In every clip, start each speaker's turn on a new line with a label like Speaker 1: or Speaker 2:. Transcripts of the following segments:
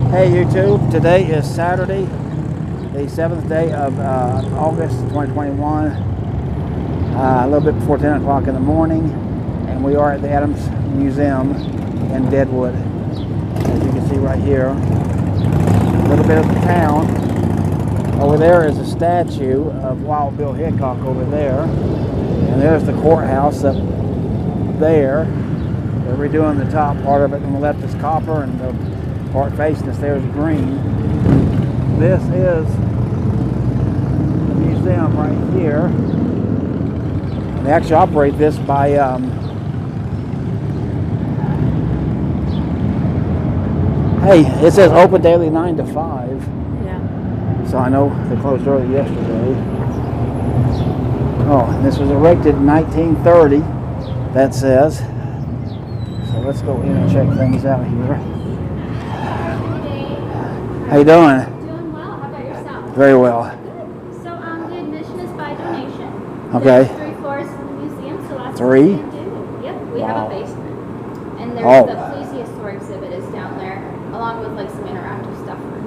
Speaker 1: Hey YouTube, today is Saturday, the 7th day of August 2021, a little bit before 10 o'clock in the morning, and we are at the Adams Museum in Deadwood. As you can see right here, a little bit of the town. Over there is a statue of Wild Bill Hickok over there, and there's the courthouse up there. They're redoing the top part of it. On the left is copper, and the part facing us there is green. This is the museum right here. They actually operate this by hey, it says open daily 9 to 5.
Speaker 2: Yeah.
Speaker 1: So I know they closed early yesterday. Oh, and this was erected in 1930, that says. So let's go in and check things out here. How you doing?
Speaker 3: Doing well. How about yourself?
Speaker 1: Very well.
Speaker 3: Good. So the admission is by donation.
Speaker 1: Okay.
Speaker 3: There's 3 floors in the museum, so lots
Speaker 1: 3?
Speaker 3: of things to do. Yep. We have a basement, and there's
Speaker 1: Oh.
Speaker 3: the plesiosaur exhibit is down there, along with like some interactive stuff for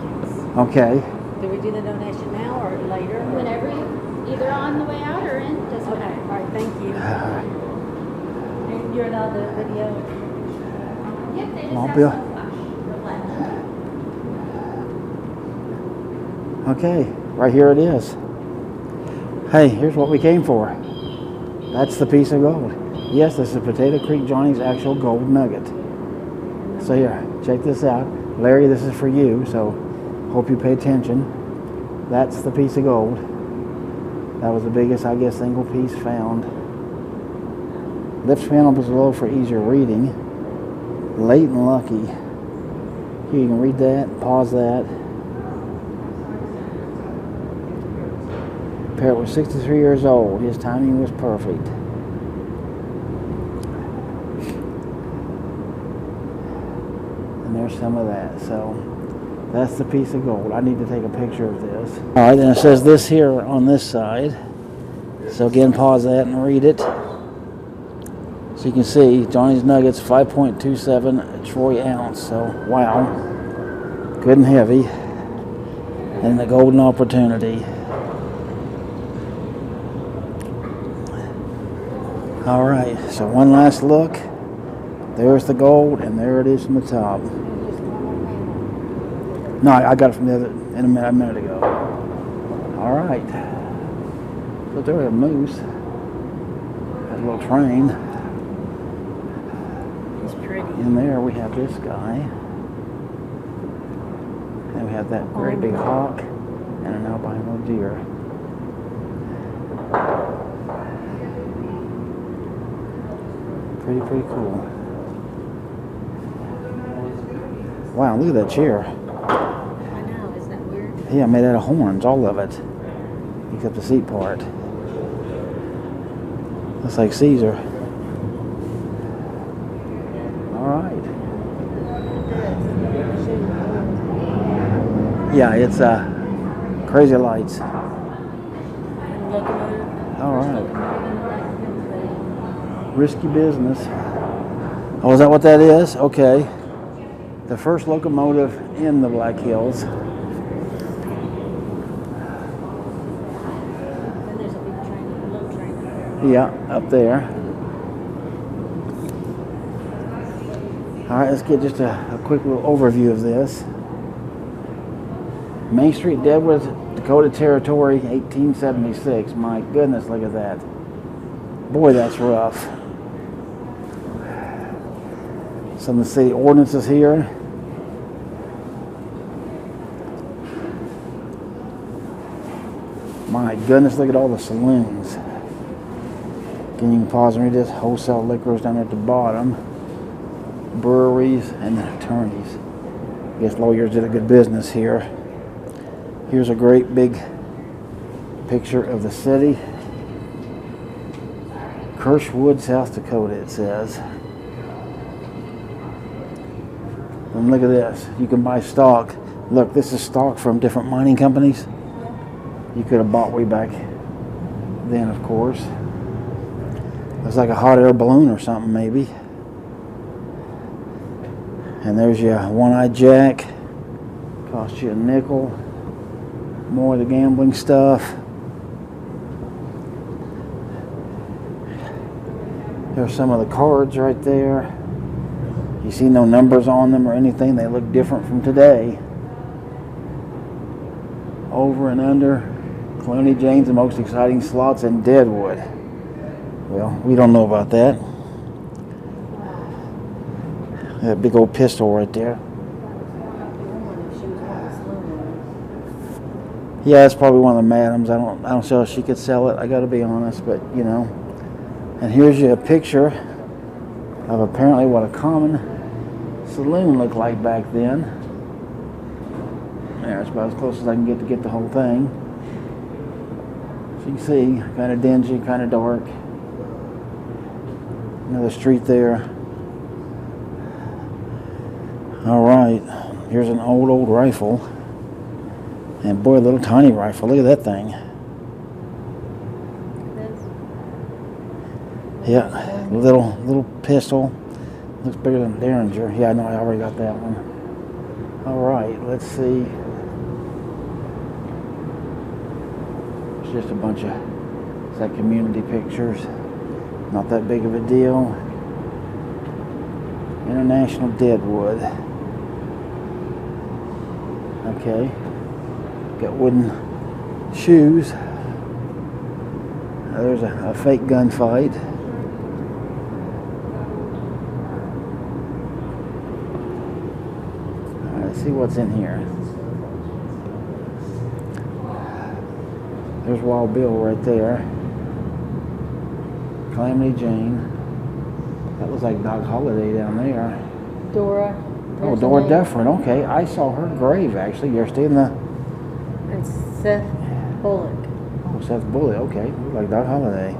Speaker 3: kids.
Speaker 1: Okay.
Speaker 2: Do we do the donation now or later?
Speaker 3: Whenever you, either on the way out or in, doesn't
Speaker 2: Okay.
Speaker 3: matter.
Speaker 2: All right. Thank you. And you're allowed the video.
Speaker 3: Yep. They just
Speaker 1: Come on,
Speaker 3: have
Speaker 1: Bill.
Speaker 3: some flash reflect.
Speaker 1: Okay, right here it is. Hey, here's what we came for. That's the piece of gold. Yes, this is Potato Creek Johnny's actual gold nugget. So here, check this out. Larry, this is for you, so hope you pay attention. That's the piece of gold. That was the biggest, I guess, single piece found. Lift panel was low for easier reading. Late and lucky. Here, you can read that, pause that. Parrot was 63 years old. His timing was perfect. And there's some of that. So that's the piece of gold. I need to take a picture of this. All right, then it says this here on this side. So again, pause that and read it. So you can see Johnny's Nuggets 5.27 troy ounce. So wow, good and heavy. And the golden opportunity. All right, so one last look. There's the gold, and there it is from the top. No, I got it from the other in a minute ago. All right. So there we have moose. Got a little train.
Speaker 2: It's pretty.
Speaker 1: In there we have this guy. And we have that great big hawk and an albino deer. Pretty cool. Wow, look at that chair.
Speaker 2: I know, isn't that weird?
Speaker 1: Yeah, made out of horns, all of it. Except the seat part. Looks like Caesar. Alright. Yeah, it's Crazy Lights. Alright. Risky business. Oh, is that what that is? Okay. The first locomotive in the Black Hills.
Speaker 2: And there's a big train, a little train there.
Speaker 1: Yeah, up there. All right, let's get just a quick little overview of this. Main Street, Deadwood, Dakota Territory, 1876. My goodness, look at that. Boy, that's rough. Some of the city ordinances here. My goodness, look at all the saloons. Again, you can pause and read this. Wholesale liquors down there at the bottom. Breweries and attorneys. I guess lawyers did a good business here. Here's a great big picture of the city. Kirschwood, South Dakota, it says. And look at this. You can buy stock. Look, this is stock from different mining companies. You could have bought way back then, of course. Looks like a hot air balloon or something, maybe. And there's your one-eyed Jack. Cost you a nickel. More of the gambling stuff. There's some of the cards right there. You see no numbers on them or anything. They look different from today. Over and under. Clooney Jane's the most exciting slots in Deadwood. Well, we don't know about that. That big old pistol right there. Yeah, it's probably one of the madams. I don't see how she could sell it. I got to be honest, but you know. And here's you a picture of apparently what a common saloon looked like back then. There, it's about as close as I can get the whole thing. So you can see, kind of dingy, kind of dark. Another street there. All right, here's an old rifle. And boy, a little tiny rifle. Look at that thing. Yeah, little pistol. Looks bigger than Derringer. Yeah, I know, I already got that one. All right, let's see. It's just a bunch of, it's like community pictures. Not that big of a deal. International Deadwood. Okay. Got wooden shoes. There's a fake gunfight. All right, let's see what's in here. There's Wild Bill right there. Calamity Jane. That looks like Doc Holliday down there.
Speaker 2: Dora.
Speaker 1: Oh, Dora Dufferin. Okay, I saw her grave actually yesterday in the.
Speaker 2: And Seth Bullock.
Speaker 1: Oh, Seth Bullock. Okay, looked like Doc Holliday.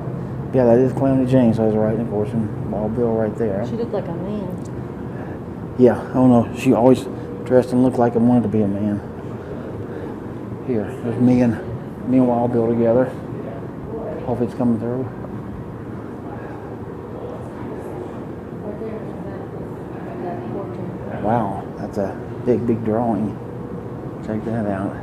Speaker 1: Yeah, that is Calamity Jane. So I was right, of course, and Wild Bill right there.
Speaker 2: She looked like a man.
Speaker 1: Yeah. Oh no, she always dressed and looked like I wanted to be a man. Here, there's me and Wild Bill together. Hope it's coming through. Wow, that's a big drawing. Check that out.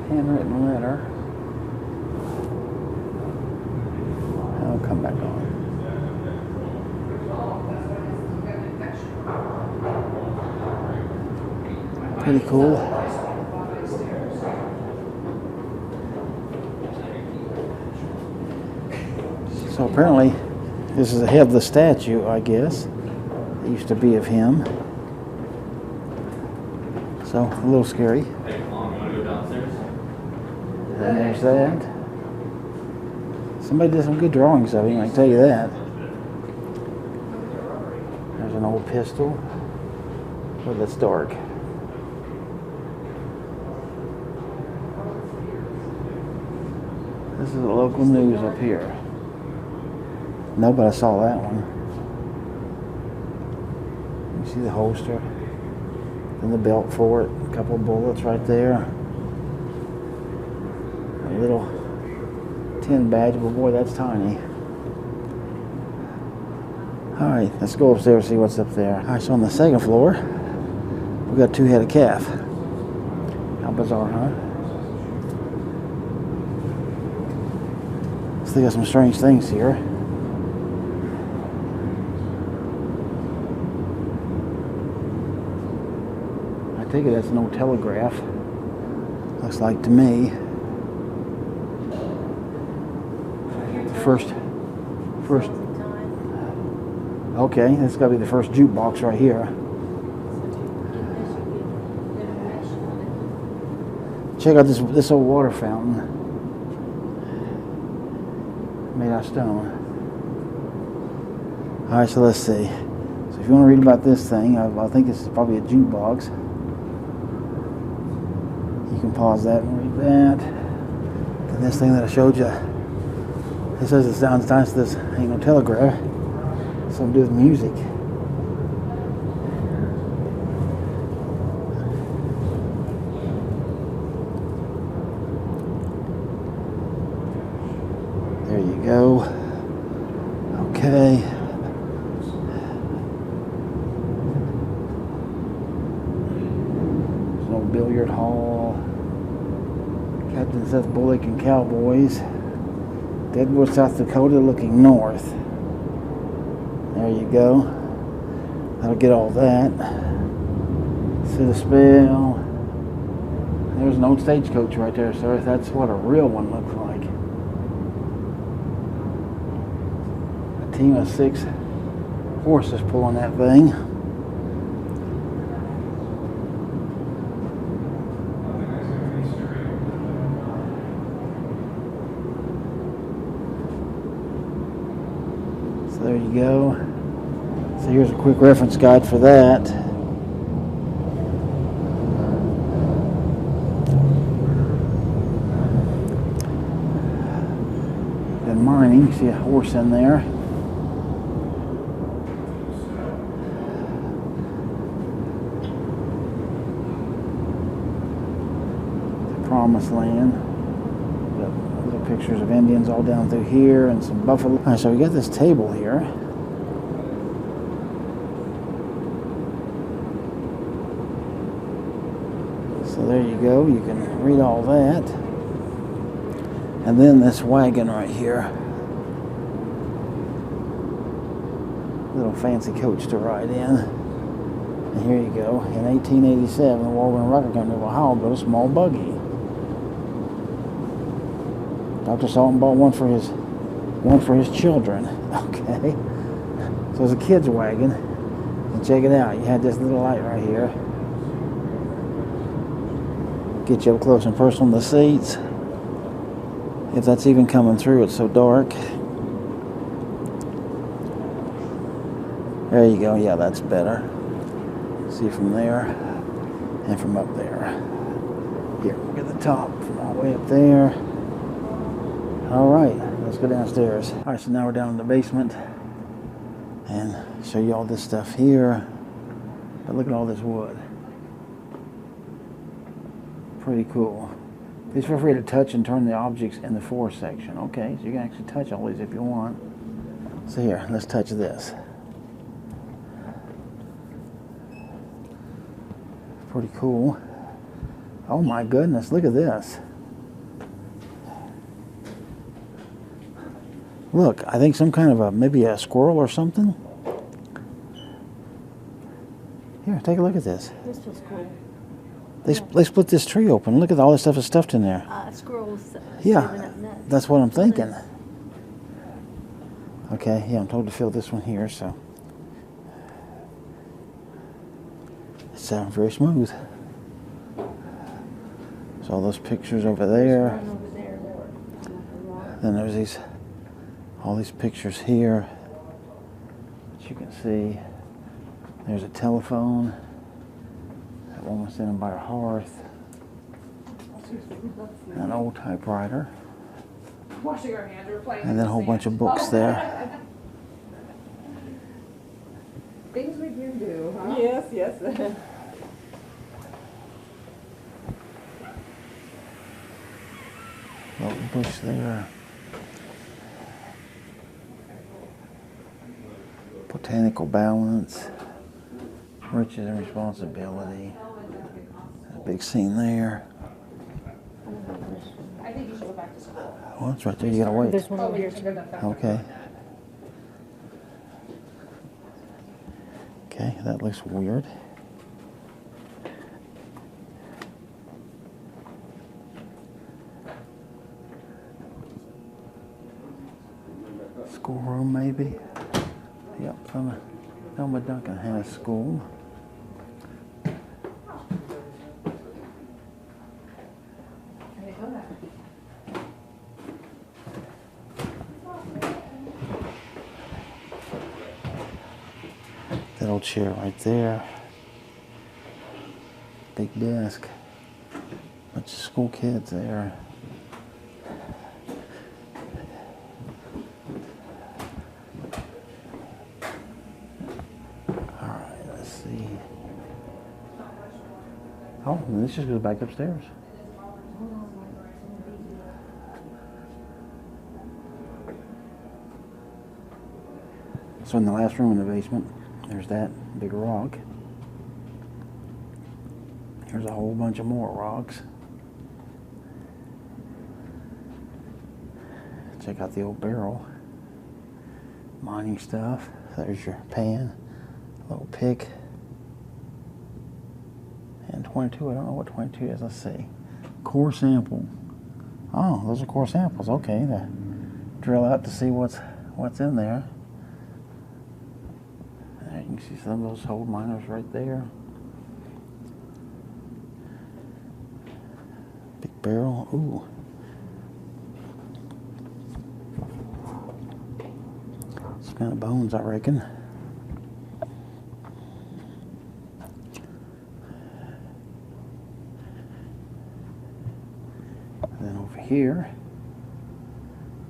Speaker 1: Handwritten letter. I'll come back on. Pretty cool. So apparently, this is a headless statue, I guess. It used to be of him. So a little scary. And there's that. Somebody did some good drawings of him, I can tell you that. There's an old pistol. But it's dark. This is the local news up here. No, but I saw that one. You see the holster. And the belt for it. A couple of bullets right there. A little tin badge, but boy, that's tiny. Alright, let's go upstairs and see what's up there. Alright, so on the second floor, we got 2-headed calf. How bizarre, huh? So they got some strange things here. I take it that's no telegraph. Looks like to me. First. Okay, that's got to be the first jukebox right here. Check out this old water fountain. Made out of stone. Alright, so let's see. So if you want to read about this thing, I think this is probably a jukebox. You can pause that and read that. And this thing that I showed you. It says it sounds nice. This ain't no telegraph. Something to do with music. billiard hall. Captain Seth Bullock and Cowboys. Deadwood, South Dakota, looking north. There you go. That'll get all that. See the spell. There's an old stagecoach right there, so that's what a real one looks like. A team of 6 horses pulling that thing. So there you go. So here's a quick reference guide for that. And mining, you see a horse in there. The Promised Land. Got little pictures of Indians all down through here and some buffalo. All right, so we got this table here. So there you go, you can read all that. And then this wagon right here. Little fancy coach to ride in. And here you go. In 1887, the Walden Rocker Company of Ohio built a small buggy. Dr. Salton bought one for his children. Okay. So it's a kid's wagon. And check it out. You had this little light right here. Get you up close and personal in the seats. If that's even coming through, it's so dark. There you go. Yeah, that's better. See from there and from up there. Here, look at the top from all the way up there. All right, let's go downstairs. All right, so now we're down in the basement and show you all this stuff here. But look at all this wood. Pretty cool. Please feel free to touch and turn the objects in the for section. Okay, so you can actually touch all these if you want. So here, let's touch this. Pretty cool. Oh my goodness, look at this. Look, I think some kind of maybe a squirrel or something. Here, take a look at this.
Speaker 2: This was cool.
Speaker 1: They split this tree open. Look at all this stuff that's stuffed in there.
Speaker 2: Squirrels.
Speaker 1: Yeah, that's what I'm thinking. Okay, yeah, I'm told to fill this one here, so. It's very smooth. So all those pictures over there. Then there's all these pictures here. As you can see, there's a telephone. That one was sitting by a hearth. An old typewriter.
Speaker 4: Washing our hands, we're playing.
Speaker 1: And then a whole bunch of books there.
Speaker 4: Things we do, huh?
Speaker 2: Yes, yes.
Speaker 1: Little bush there. Botanical balance. Riches and responsibility. A big scene there.
Speaker 4: I think you should go back to school.
Speaker 1: Oh, it's right there. You gotta wait.
Speaker 2: There's one over here.
Speaker 1: Okay. Okay, that looks weird. Schoolroom, maybe? Yep, Thelma Duncan has school. That old chair right there. Big desk. Bunch of school kids there. Alright, let's see. Oh, and this just goes back upstairs. So in the last room in the basement, there's that big rock. There's a whole bunch of more rocks. Check out the old barrel. Mining stuff. There's your pan, little pick. And 22, I don't know what 22 is. Let's see. Core sample. Oh, those are core samples. Okay, to drill out to see what's in there. There you can see some of those old miners right there. Big barrel. Ooh. Some kind of bones, I reckon. And then over here,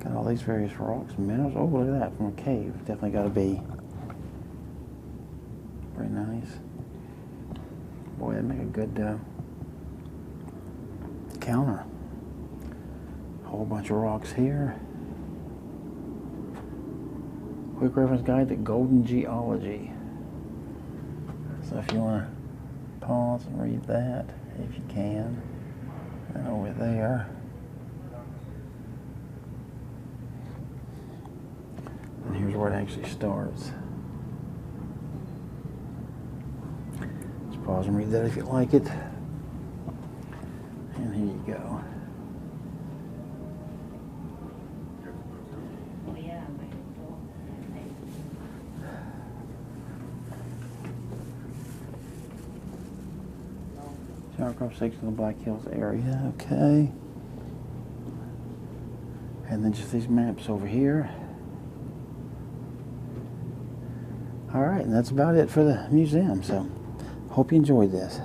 Speaker 1: got all these various rocks and minerals. Oh, look at that, from a cave. Definitely got to be very nice. Boy, that'd make a good counter. A whole bunch of rocks here. Quick reference guide to golden geology. So if you want to pause and read that, if you can. And over there. And here's where it actually starts. Just pause and read that if you like it. And here you go. Crop section of the Black Hills area, okay. And then just these maps over here. All right, and that's about it for the museum. So, hope you enjoyed this.